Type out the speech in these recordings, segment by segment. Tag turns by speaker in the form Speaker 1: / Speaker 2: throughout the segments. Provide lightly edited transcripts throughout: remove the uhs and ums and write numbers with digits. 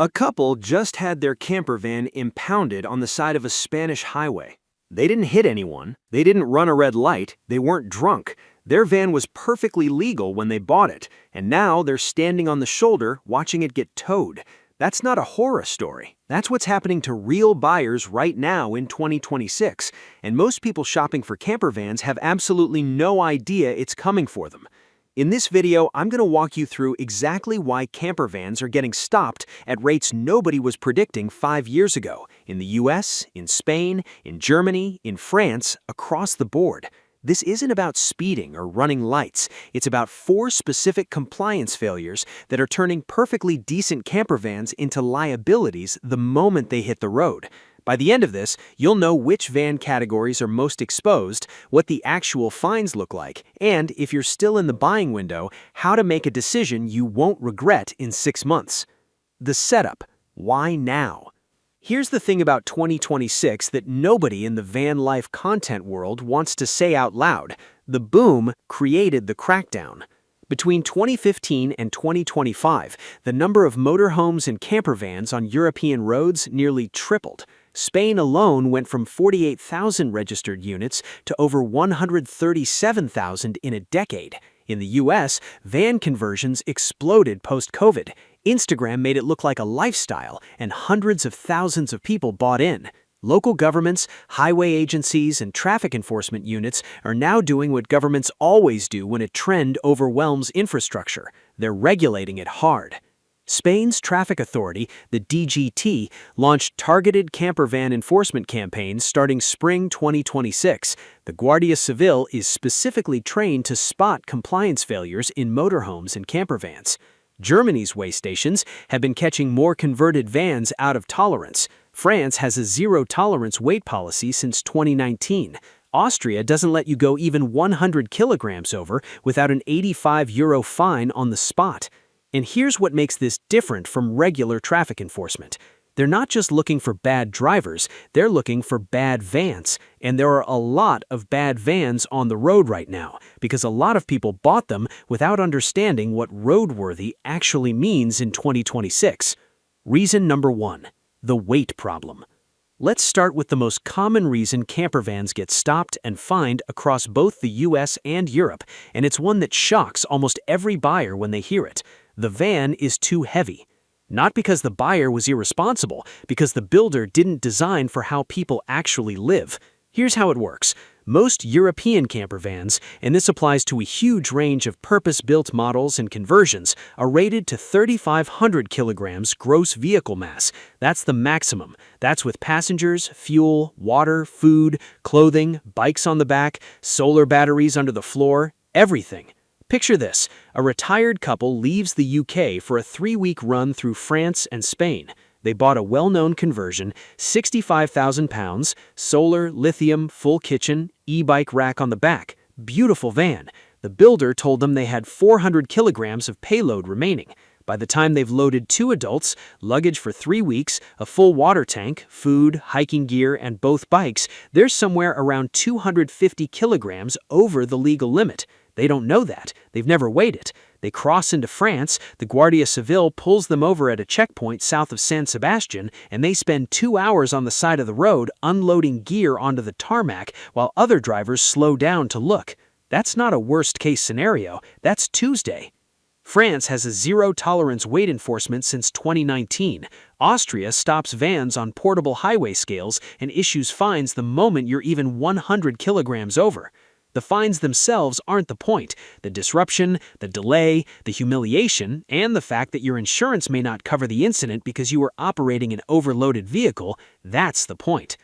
Speaker 1: A couple just had their camper van impounded on the side of a Spanish highway. They didn't hit anyone, they didn't run a red light, they weren't drunk. Their van was perfectly legal when they bought it, and now they're standing on the shoulder watching it get towed. That's not a horror story. That's what's happening to real buyers right now in 2026, and most people shopping for camper vans have absolutely no idea it's coming for them. In this video, I'm going to walk you through exactly why camper vans are getting stopped at rates nobody was predicting 5 years ago, in the US, in Spain, in Germany, in France, across the board. This isn't about speeding or running lights. It's about 4 specific compliance failures that are turning perfectly decent camper vans into liabilities the moment they hit the road. By the end of this, you'll know which van categories are most exposed, what the actual fines look like, and if you're still in the buying window, how to make a decision you won't regret in 6 months. The setup. Why now? Here's the thing about 2026 that nobody in the van life content world wants to say out loud. The boom created the crackdown. Between 2015 and 2025, the number of motorhomes and camper vans on European roads nearly tripled. Spain alone went from 48,000 registered units to over 137,000 in a decade. In the US, van conversions exploded post-COVID. Instagram made it look like a lifestyle, and hundreds of thousands of people bought in. Local governments, highway agencies, and traffic enforcement units are now doing what governments always do when a trend overwhelms infrastructure. They're regulating it hard. Spain's traffic authority, the DGT, launched targeted camper van enforcement campaigns starting spring 2026. The Guardia Civil is specifically trained to spot compliance failures in motorhomes and camper vans. Germany's weigh stations have been catching more converted vans out of tolerance. France has a zero-tolerance weight policy since 2019. Austria doesn't let you go even 100 kilograms over without an €85 fine on the spot. And here's what makes this different from regular traffic enforcement. They're not just looking for bad drivers, they're looking for bad vans. And there are a lot of bad vans on the road right now, because a lot of people bought them without understanding what roadworthy actually means in 2026. Reason number 1, the weight problem. Let's start with the most common reason camper vans get stopped and fined across both the US and Europe, and it's one that shocks almost every buyer when they hear it. The van is too heavy. Not because the buyer was irresponsible, because the builder didn't design for how people actually live. Here's how it works. Most European camper vans, and this applies to a huge range of purpose-built models and conversions, are rated to 3,500 kilograms gross vehicle mass. That's the maximum. That's with passengers, fuel, water, food, clothing, bikes on the back, solar batteries under the floor, everything. Picture this. A retired couple leaves the UK for a 3-week run through France and Spain. They bought a well-known conversion, 65,000 pounds, solar, lithium, full kitchen, e-bike rack on the back. Beautiful van. The builder told them they had 400 kilograms of payload remaining. By the time they've loaded 2 adults, luggage for 3 weeks, a full water tank, food, hiking gear, and both bikes, they're somewhere around 250 kilograms over the legal limit. They don't know that. They've never weighed it. They cross into France, the Guardia Civil pulls them over at a checkpoint south of San Sebastian, and they spend 2 hours on the side of the road unloading gear onto the tarmac while other drivers slow down to look. That's not a worst-case scenario. That's Tuesday. France has a zero-tolerance weight enforcement since 2019. Austria stops vans on portable highway scales and issues fines the moment you're even 100 kilograms over. The fines themselves aren't the point. The disruption, the delay, the humiliation, and the fact that your insurance may not cover the incident because you were operating an overloaded vehicle, that's the point.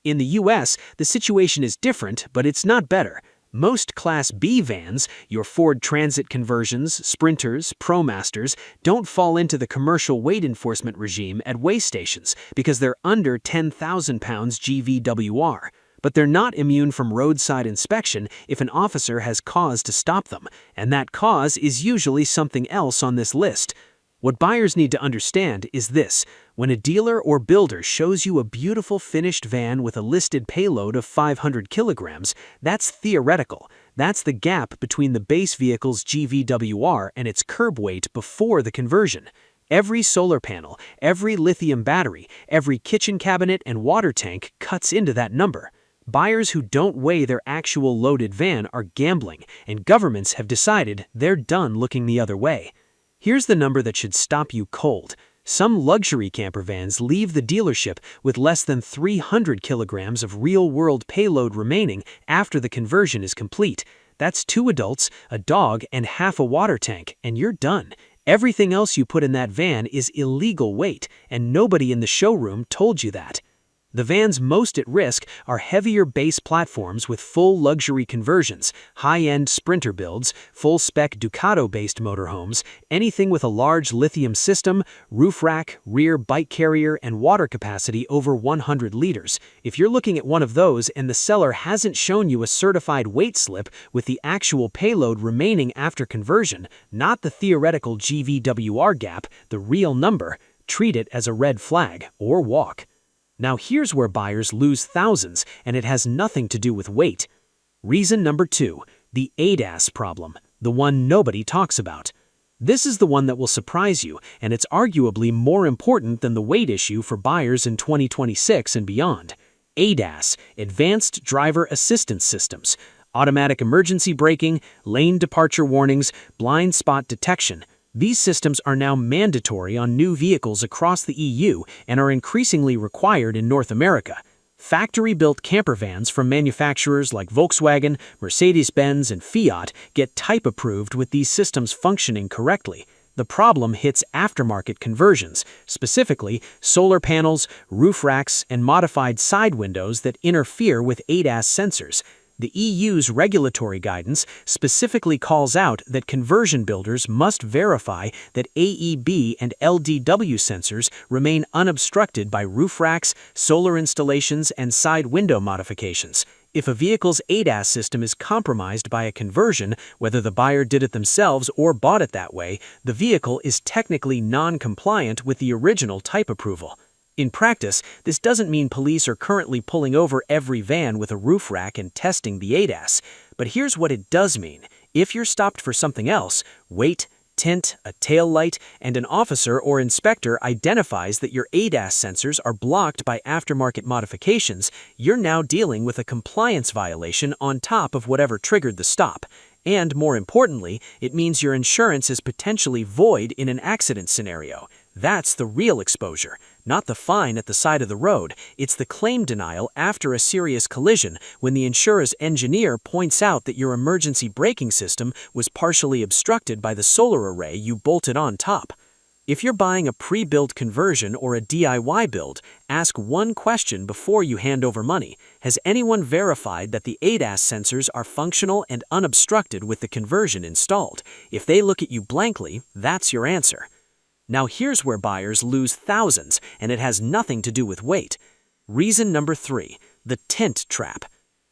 Speaker 1: In the US, the situation is different, but it's not better. Most Class B vans, your Ford Transit conversions, Sprinters, ProMasters, don't fall into the commercial weight enforcement regime at weigh stations because they're under 10,000 pounds GVWR. But they're not immune from roadside inspection if an officer has cause to stop them, and that cause is usually something else on this list. What buyers need to understand is this: when a dealer or builder shows you a beautiful finished van with a listed payload of 500 kilograms, that's theoretical. That's the gap between the base vehicle's GVWR and its curb weight before the conversion. Every solar panel, every lithium battery, every kitchen cabinet and water tank cuts into that number. Buyers who don't weigh their actual loaded van are gambling, and governments have decided they're done looking the other way. Here's the number that should stop you cold. Some luxury camper vans leave the dealership with less than 300 kilograms of real-world payload remaining after the conversion is complete. That's 2 adults, a dog, and half a water tank, and you're done. Everything else you put in that van is illegal weight, and nobody in the showroom told you that. The vans most at risk are heavier base platforms with full luxury conversions, high-end Sprinter builds, full-spec Ducato-based motorhomes, anything with a large lithium system, roof rack, rear bike carrier, and water capacity over 100 liters. If you're looking at one of those and the seller hasn't shown you a certified weight slip with the actual payload remaining after conversion, not the theoretical GVWR gap, the real number, treat it as a red flag or walk. Now here's where buyers lose thousands, and it has nothing to do with weight. Reason number 2, the ADAS problem, the one nobody talks about. This is the one that will surprise you, and it's arguably more important than the weight issue for buyers in 2026 and beyond. ADAS, Advanced Driver Assistance Systems, automatic emergency braking, lane departure warnings, blind spot detection. These systems are now mandatory on new vehicles across the EU and are increasingly required in North America. Factory-built campervans from manufacturers like Volkswagen, Mercedes-Benz, and Fiat get type-approved with these systems functioning correctly. The problem hits aftermarket conversions, specifically solar panels, roof racks, and modified side windows that interfere with ADAS sensors. The EU's regulatory guidance specifically calls out that conversion builders must verify that AEB and LDW sensors remain unobstructed by roof racks, solar installations, and side window modifications. If a vehicle's ADAS system is compromised by a conversion, whether the buyer did it themselves or bought it that way, the vehicle is technically non-compliant with the original type approval. In practice, this doesn't mean police are currently pulling over every van with a roof rack and testing the ADAS. But here's what it does mean. If you're stopped for something else, weight, tint, a tail light, and an officer or inspector identifies that your ADAS sensors are blocked by aftermarket modifications, you're now dealing with a compliance violation on top of whatever triggered the stop. And more importantly, it means your insurance is potentially void in an accident scenario. That's the real exposure, not the fine at the side of the road. It's the claim denial after a serious collision when the insurer's engineer points out that your emergency braking system was partially obstructed by the solar array you bolted on top. If you're buying a pre-built conversion or a DIY build, ask one question before you hand over money. Has anyone verified that the ADAS sensors are functional and unobstructed with the conversion installed? If they look at you blankly, that's your answer. Now here's where buyers lose thousands, and it has nothing to do with weight. Reason number 3, the tint trap.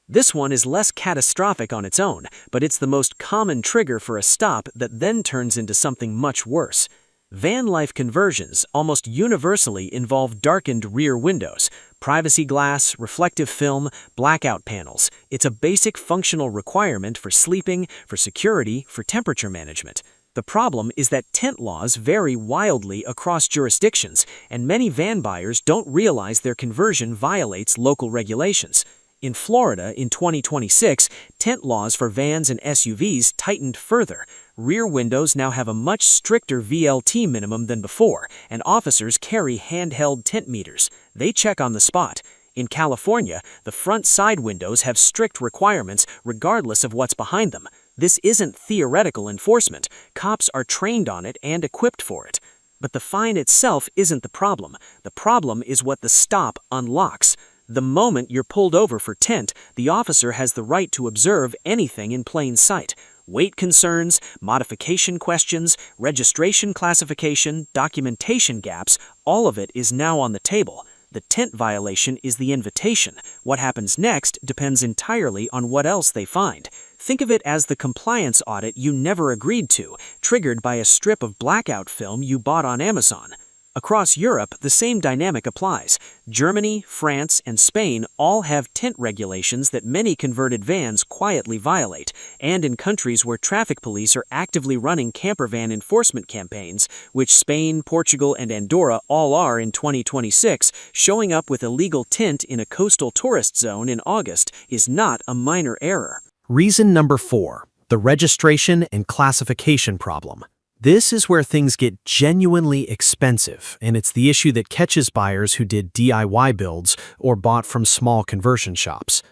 Speaker 1: This one is less catastrophic on its own, but it's the most common trigger for a stop that then turns into something much worse. Van life conversions almost universally involve darkened rear windows, privacy glass, reflective film, blackout panels. It's a basic functional requirement for sleeping, for security, for temperature management. The problem is that tint laws vary wildly across jurisdictions, and many van buyers don't realize their conversion violates local regulations. In Florida, in 2026, tint laws for vans and SUVs tightened further. Rear windows now have a much stricter VLT minimum than before, and officers carry handheld tint meters. They check on the spot. In California, the front side windows have strict requirements regardless of what's behind them. This isn't theoretical enforcement. Cops are trained on it and equipped for it. But the fine itself isn't the problem. The problem is what the stop unlocks. The moment you're pulled over for tint, the officer has the right to observe anything in plain sight. Weight concerns, modification questions, registration classification, documentation gaps, all of it is now on the table. The tint violation is the invitation. What happens next depends entirely on what else they find. Think of it as the compliance audit you never agreed to, triggered by a strip of blackout film you bought on Amazon.
Speaker 2: Across Europe, the same dynamic applies. Germany, France, and Spain all have tint regulations that many converted vans quietly violate, and in countries where traffic police are actively running campervan enforcement campaigns, which Spain, Portugal, and Andorra all are in 2026, showing up with illegal tint in a coastal tourist zone in August is not a minor error.
Speaker 3: Reason number 4, the registration and classification problem. This is where things get genuinely expensive, and it's the issue that catches buyers who did DIY builds or bought from small conversion shops.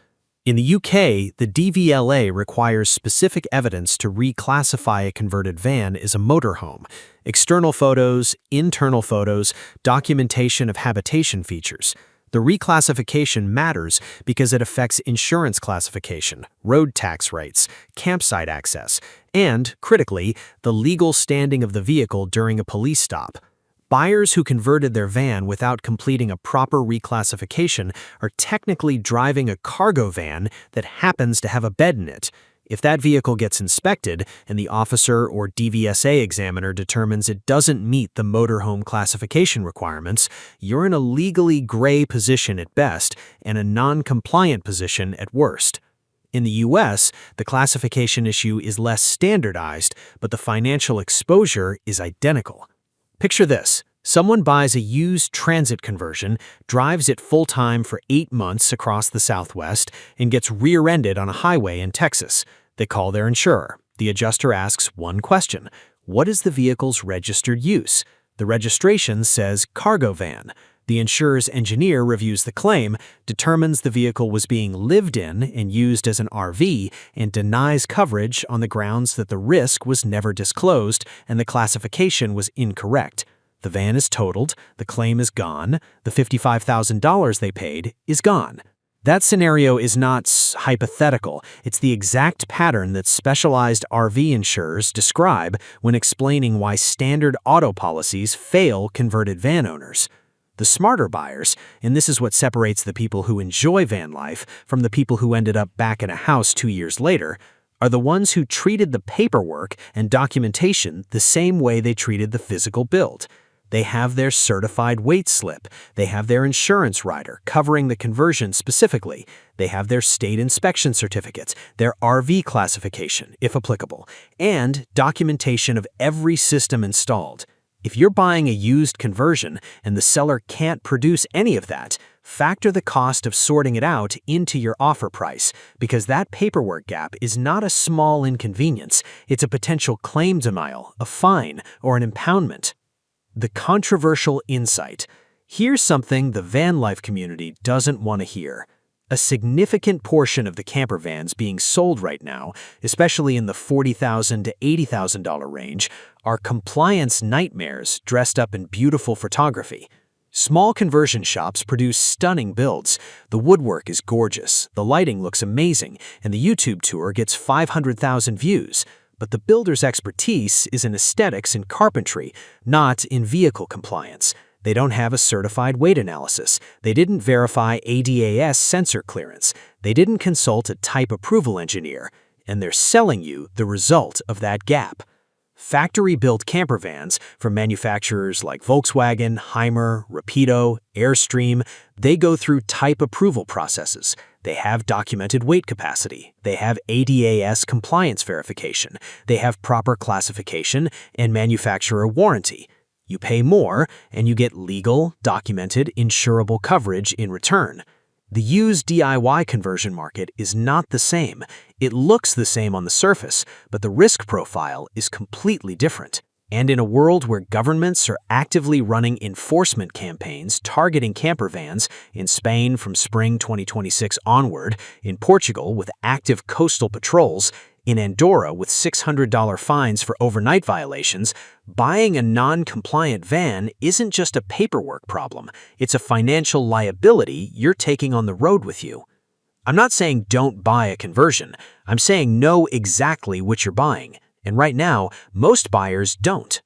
Speaker 3: In the UK, the DVLA requires specific evidence to reclassify a converted van as a motorhome: external photos, internal photos, documentation of habitation features. The reclassification matters because it affects insurance classification, road tax rates, campsite access, and, critically, the legal standing of the vehicle during a police stop. Buyers who converted their van without completing a proper reclassification are technically driving a cargo van that happens to have a bed in it. If that vehicle gets inspected and the officer or DVSA examiner determines it doesn't meet the motorhome classification requirements, you're in a legally gray position at best and a non-compliant position at worst. In the US, the classification issue is less standardized, but the financial exposure is identical. Picture this. Someone buys a used transit conversion, drives it full-time for 8 months across the Southwest, and gets rear-ended on a highway in Texas. They call their insurer. The adjuster asks one question: what is the vehicle's registered use? The registration says cargo van. The insurer's engineer reviews the claim, determines the vehicle was being lived in and used as an RV, and denies coverage on the grounds that the risk was never disclosed and the classification was incorrect. The van is totaled, the claim is gone, the $55,000 they paid is gone. That scenario is not hypothetical. It's the exact pattern that specialized RV insurers describe when explaining why standard auto policies fail converted van owners. The smarter buyers, and this is what separates the people who enjoy van life from the people who ended up back in a house 2 years later, are the ones who treated the paperwork and documentation the same way they treated the physical build. They have their certified weight slip. They have their insurance rider covering the conversion specifically. They have their state inspection certificates, their RV classification, if applicable, and documentation of every system installed. If you're buying a used conversion and the seller can't produce any of that, factor the cost of sorting it out into your offer price, because that paperwork gap is not a small inconvenience. It's a potential claim denial, a fine, or an impoundment. The controversial insight. Here's something the van life community doesn't want to hear. A significant portion of the camper vans being sold right now, especially in the $40,000 to $80,000 range, are compliance nightmares dressed up in beautiful photography. Small conversion shops produce stunning builds. The woodwork is gorgeous, the lighting looks amazing, and the YouTube tour gets 500,000 views. But the builder's expertise is in aesthetics and carpentry, not in vehicle compliance. They don't have a certified weight analysis. They didn't verify ADAS sensor clearance. They didn't consult a type approval engineer. And they're selling you the result of that gap. Factory-built campervans from manufacturers like Volkswagen, Hymer, Rapido, Airstream, they go through type approval processes. They have documented weight capacity. They have ADAS compliance verification. They have proper classification and manufacturer warranty. You pay more, and you get legal, documented, insurable coverage in return. The used DIY conversion market is not the same. It looks the same on the surface, but the risk profile is completely different. And in a world where governments are actively running enforcement campaigns targeting campervans, in Spain from spring 2026 onward, in Portugal with active coastal patrols, in Andorra with $600 fines for overnight violations, buying a non-compliant van isn't just a paperwork problem, it's a financial liability you're taking on the road with you. I'm not saying don't buy a conversion, I'm saying know exactly what you're buying. And right now, most buyers don't.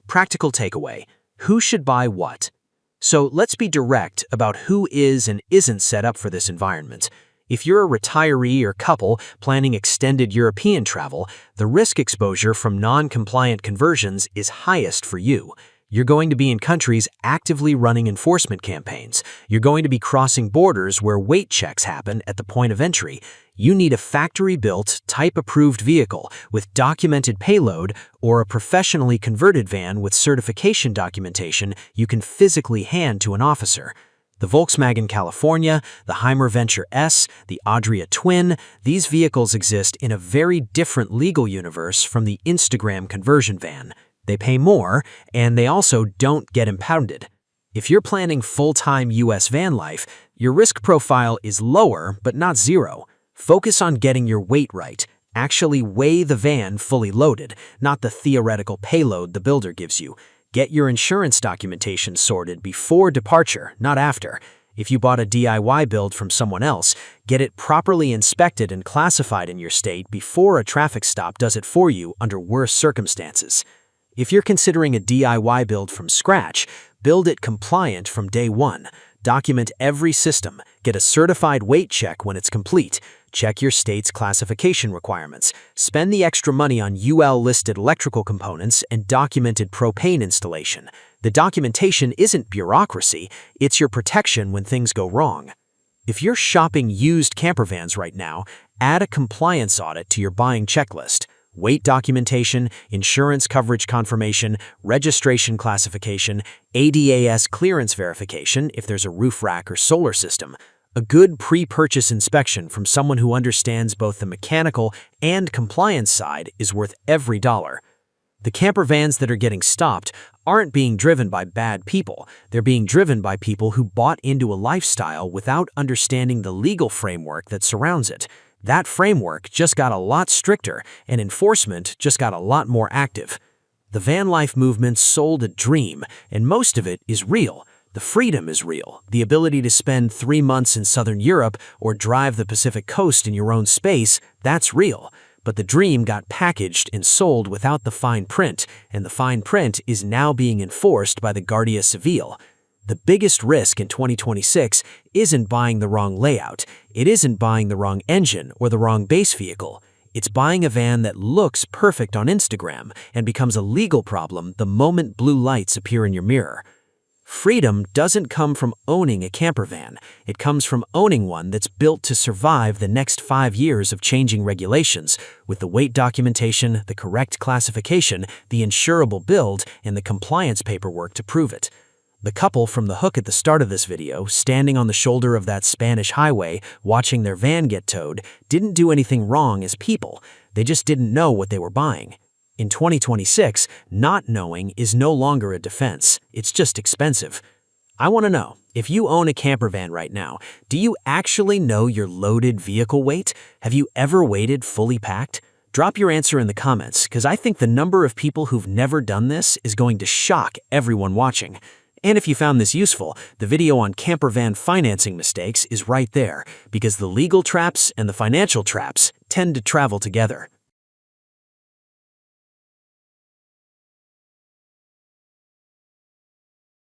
Speaker 3: Practical takeaway: who should buy what? So let's be direct about who is and isn't set up for this environment. If you're a retiree or couple planning extended European travel, the risk exposure from non-compliant conversions is highest for you. You're going to be in countries actively running enforcement campaigns. You're going to be crossing borders where weight checks happen at the point of entry. You need a factory-built, type-approved vehicle with documented payload or a professionally converted van with certification documentation you can physically hand to an officer. The Volkswagen California, the Hymer Venture S, the Adria Twin, these vehicles exist in a very different legal universe from the Instagram conversion van. They pay more, and they also don't get impounded. If you're planning full-time US van life, your risk profile is lower but not zero. Focus on getting your weight right. Actually weigh the van fully loaded, not the theoretical payload the builder gives you. Get your insurance documentation sorted before departure, not after. If you bought a DIY build from someone else, get it properly inspected and classified in your state before a traffic stop does it for you under worse circumstances. If you're considering a DIY build from scratch, build it compliant from day one. Document every system, get a certified weight check when it's complete, check your state's classification requirements, spend the extra money on UL-listed electrical components and documented propane installation. The documentation isn't bureaucracy, it's your protection when things go wrong. If you're shopping used campervans right now, add a compliance audit to your buying checklist. Weight documentation, insurance coverage confirmation, registration classification, ADAS clearance verification if there's a roof rack or solar system. A good pre-purchase inspection from someone who understands both the mechanical and compliance side is worth every dollar. The campervans that are getting stopped aren't being driven by bad people. They're being driven by people who bought into a lifestyle without understanding the legal framework that surrounds it. That framework just got a lot stricter, and enforcement just got a lot more active. The van life movement sold a dream, and most of it is real. The freedom is real. The ability to spend 3 months in Southern Europe or drive the Pacific coast in your own space, that's real. But the dream got packaged and sold without the fine print, and the fine print is now being enforced by the Guardia Civil. The biggest risk in 2026 isn't buying the wrong layout. It isn't buying the wrong engine or the wrong base vehicle. It's buying a van that looks perfect on Instagram and becomes a legal problem the moment blue lights appear in your mirror. Freedom doesn't come from owning a campervan. It comes from owning one that's built to survive the next 5 years of changing regulations, with the weight documentation, the correct classification, the insurable build, and the compliance paperwork to prove it. The couple from the hook at the start of this video, standing on the shoulder of that Spanish highway, watching their van get towed, didn't do anything wrong as people. They just didn't know what they were buying. In 2026, not knowing is no longer a defense. It's just expensive. I want to know, if you own a campervan right now, do you actually know your loaded vehicle weight? Have you ever waited fully packed? Drop your answer in the comments, because I think the number of people who've never done this is going to shock everyone watching. And if you found this useful, the video on campervan financing mistakes is right there, because the legal traps and the financial traps tend to travel together.